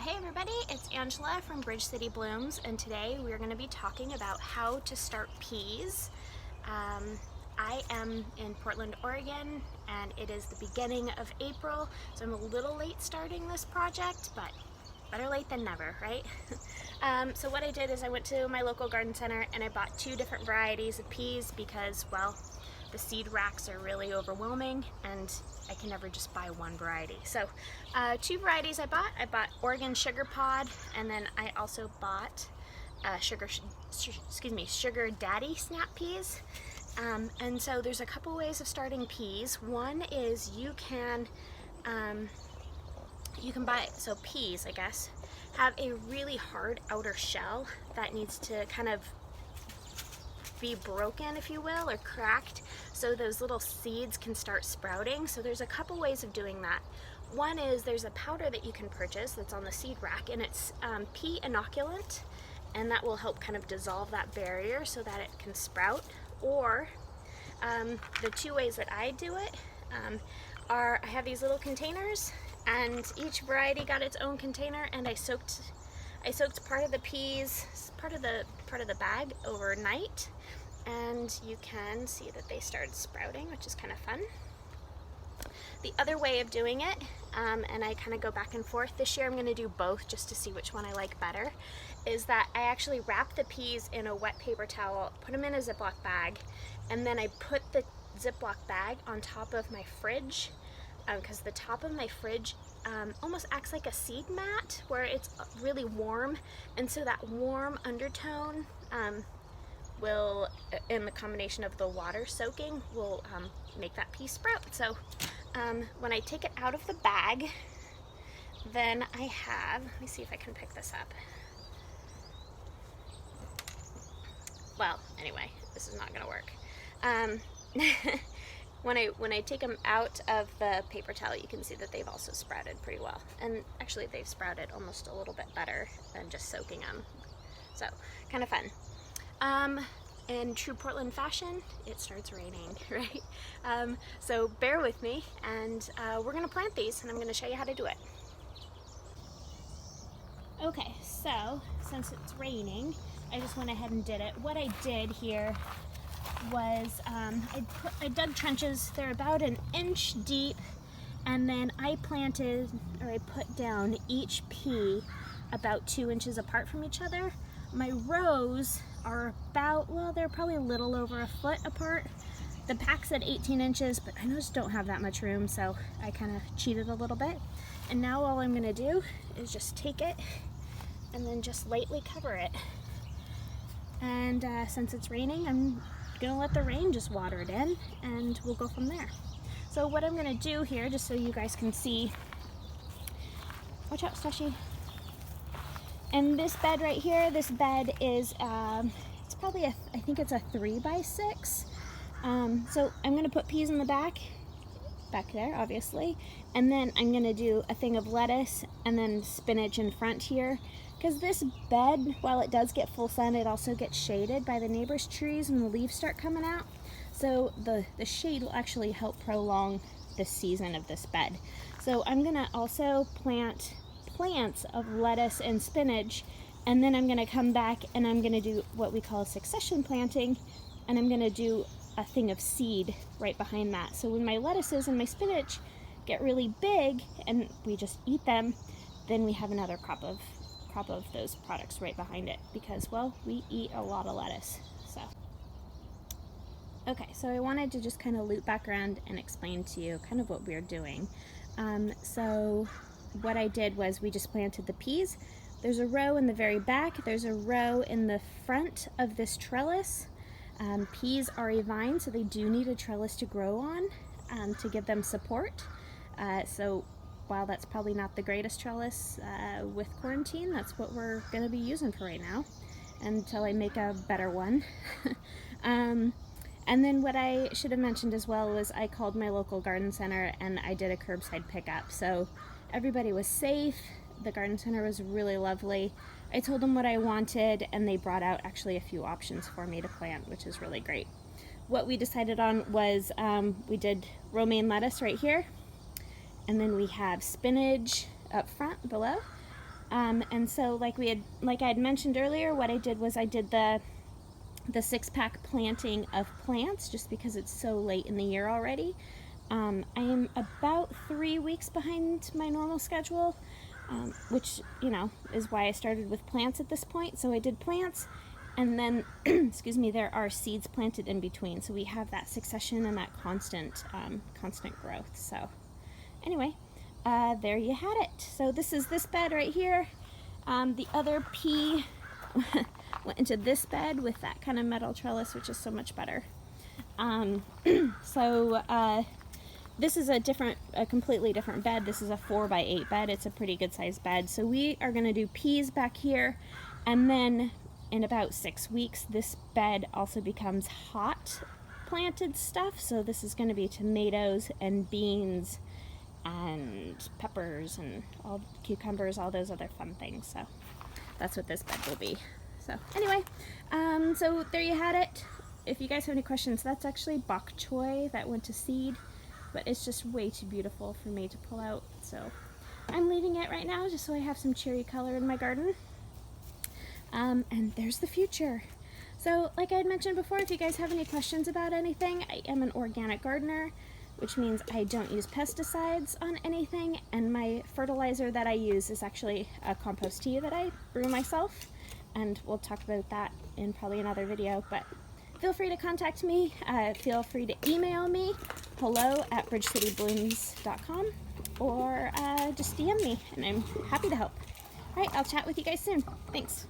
Hey everybody, it's Angela from Bridge City Blooms, and today we're going to be talking about how to start peas. I am in Portland, Oregon, and it is the beginning of April, so I'm a little late starting this project, but better late than never, right? So what I did is I went to my local garden center and I bought two different varieties of peas because, well, the seed racks are really overwhelming and I can never just buy one variety. So two varieties I bought Oregon Sugar Pod, and then I also bought Sugar Daddy Snap Peas. And so there's a couple ways of starting peas. One is you can buy, so peas, I guess, have a really hard outer shell that needs to kind of be broken, if you will, or cracked, so those little seeds can start sprouting. So there's a couple ways of doing that. One is there's a powder that you can purchase that's on the seed rack, and it's pea inoculant, and that will help kind of dissolve that barrier so that it can sprout. Or the two ways that I do it are I have these little containers, and each variety got its own container, and I soaked part of the peas, part of the bag overnight, and you can see that they started sprouting, which is kind of fun. The other way of doing it, and I kind of go back and forth, this year I'm going to do both just to see which one I like better, is that I actually wrap the peas in a wet paper towel, put them in a Ziploc bag, and then I put the Ziploc bag on top of my fridge, because the top of my fridge almost acts like a seed mat where it's really warm, and so that warm undertone will, in the combination of the water soaking, will make that pea sprout. So when I take it out of the bag, then I have, let me see if I can pick this up. Well, anyway, this is not gonna work. When I take them out of the paper towel, you can see that they've also sprouted pretty well. And actually they've sprouted almost a little bit better than just soaking them. So, kind of fun. In true Portland fashion, it starts raining, right? So bear with me, and we're gonna plant these, and I'm gonna show you how to do it. Okay, so since it's raining, I just went ahead and did it. What I did here was I dug trenches. They're about an inch deep, and then I put down each pea about 2 inches apart from each other. My rows are about, well, they're probably a little over a foot apart. The pack said 18 inches, but I just don't have that much room, so I kind of cheated a little bit. And now all I'm gonna do is just take it and then just lightly cover it. And since it's raining, I'm gonna let the rain just water it in, and we'll go from there. So what I'm gonna do here, just so you guys can see, watch out, Stashy. And this bed right here, this bed is, it's probably I think it's a 3x6. So I'm gonna put peas in the back there, obviously, and then I'm gonna do a thing of lettuce and then spinach in front here. Because this bed, while it does get full sun, it also gets shaded by the neighbor's trees when the leaves start coming out. So the shade will actually help prolong the season of this bed. So I'm gonna also plant plants of lettuce and spinach, and then I'm gonna come back and I'm gonna do what we call succession planting, and I'm gonna do a thing of seed right behind that. So when my lettuces and my spinach get really big and we just eat them, then we have another crop of those products right behind it, because, well, we eat a lot of lettuce. So okay, so I wanted to just kind of loop back around and explain to you kind of what we're doing. So what I did was we just planted the peas. There's a row in the very back, there's a row in the front of this trellis. Peas are a vine, so they do need a trellis to grow on to give them support. So while that's probably not the greatest trellis with quarantine, that's what we're going to be using for right now until I make a better one. And then what I should have mentioned as well was I called my local garden center and I did a curbside pickup. So everybody was safe. The garden center was really lovely. I told them what I wanted, and they brought out actually a few options for me to plant, which is really great. What we decided on was we did romaine lettuce right here, and then we have spinach up front below. And so like I had mentioned earlier, what I did was I did the 6-pack planting of plants just because it's so late in the year already. I am about 3 weeks behind my normal schedule, which, you know, is why I started with plants at this point. So I did plants, and then, excuse me, there are seeds planted in between. So we have that succession and that constant growth. So anyway, there you had it. So this is this bed right here. The other pea went into this bed with that kind of metal trellis, which is so much better. This is a completely different bed. This is a 4x8 bed. It's a pretty good sized bed. So we are gonna do peas back here, and then in about 6 weeks, this bed also becomes hot planted stuff. So this is gonna be tomatoes and beans and peppers and all cucumbers, all those other fun things. So that's what this bed will be. So anyway, so there you had it. If you guys have any questions, that's actually bok choy that went to seed, but it's just way too beautiful for me to pull out. So I'm leaving it right now just so I have some cheery color in my garden. And there's the future. So like I had mentioned before, if you guys have any questions about anything, I am an organic gardener, which means I don't use pesticides on anything, and my fertilizer that I use is actually a compost tea that I brew myself, and we'll talk about that in probably another video. But feel free to contact me. Feel free to email me, hello@bridgecityblooms.com, or just DM me, and I'm happy to help. All right, I'll chat with you guys soon. Thanks.